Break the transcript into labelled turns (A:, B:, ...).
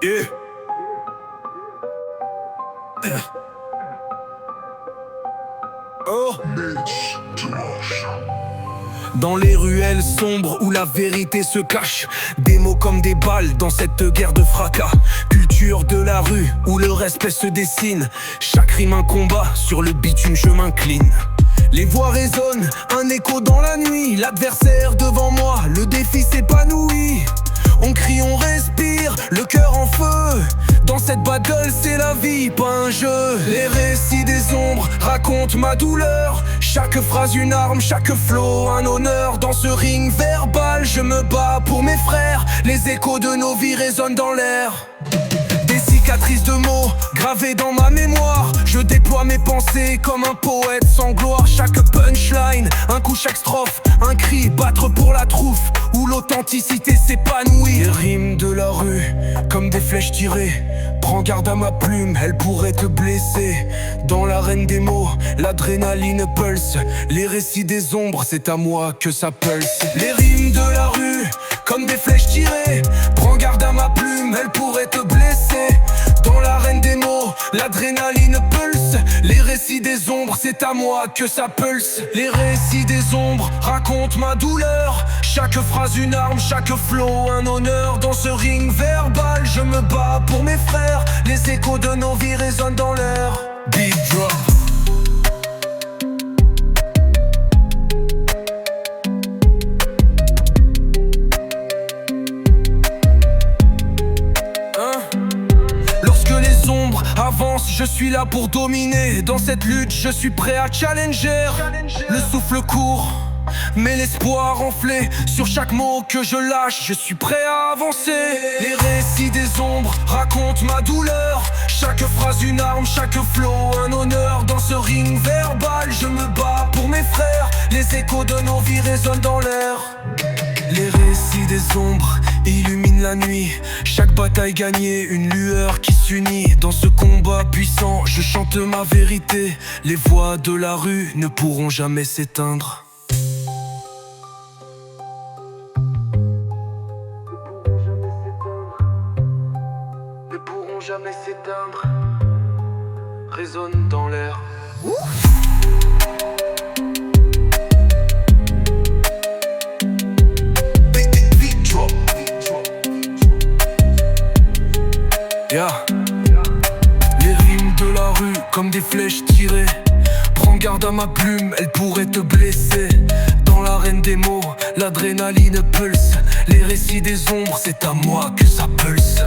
A: Yeah. Oh. Dans les ruelles sombres où la vérité se cache, des mots comme des balles dans cette guerre de fracas. Culture de la rue où le respect se dessine. Chaque rime un combat, sur le bitume je m'incline. Les voix résonnent, un écho dans la nuit. L'adversaire devant moi, le défi s'épanouit. On crie, on respire, le cœur en feu. Dans cette battle c'est la vie, pas un jeu. Les récits des ombres racontent ma douleur. Chaque phrase une arme, chaque flow un honneur. Dans ce ring verbal je me bats pour mes frères. Les échos de nos vies résonnent dans l'air. Des cicatrices de mots gravées dans ma mémoire. Je déploie mes pensées comme un poète sans gloire. Chaque punchline, un coup, chaque strophe, un cri, battre pour la trouffe où l'authenticité s'épanouit. Les rimes de la rue, comme des flèches tirées. Prends garde à ma plume, elle pourrait te blesser. Dans l'arène des mots, l'adrénaline pulse. Les récits des ombres, c'est à moi que ça pulse. Les rimes de la rue, comme des flèches tirées. Prends garde à ma plume, elle pourrait te blesser. Dans l'arène des mots, l'adrénaline pulse. Les récits des ombres, c'est à moi que ça pulse. Les récits des ombres racontent ma douleur. Chaque phrase une arme, chaque flow un honneur. Dans ce ring verbal, je me bats pour mes frères. Les échos de nos vies résonnent dans l'air. Beat drop. Avance, je suis là pour dominer. Dans cette lutte, je suis prêt à challenger. Le souffle court, mais l'espoir enflé. Sur chaque mot que je lâche, je suis prêt à avancer. Les récits des ombres racontent ma douleur. Chaque phrase une arme, chaque flow un honneur. Dans ce ring verbal, je me bats pour mes frères. Les échos de nos vies résonnent dans l'air. Les récits des ombres illuminent la nuit. Chaque bataille gagnée, une lueur qui s'unit. Dans ce combat puissant, je chante ma vérité. Les voix de la rue ne pourront jamais s'éteindre. Ne pourront jamais s'éteindre. Résonnent dans l'air. Yeah. Les rimes de la rue comme des flèches tirées. Prends garde à ma plume, elle pourrait te blesser. Dans l'arène des mots, l'adrénaline pulse. Les récits des ombres, c'est à moi que ça pulse.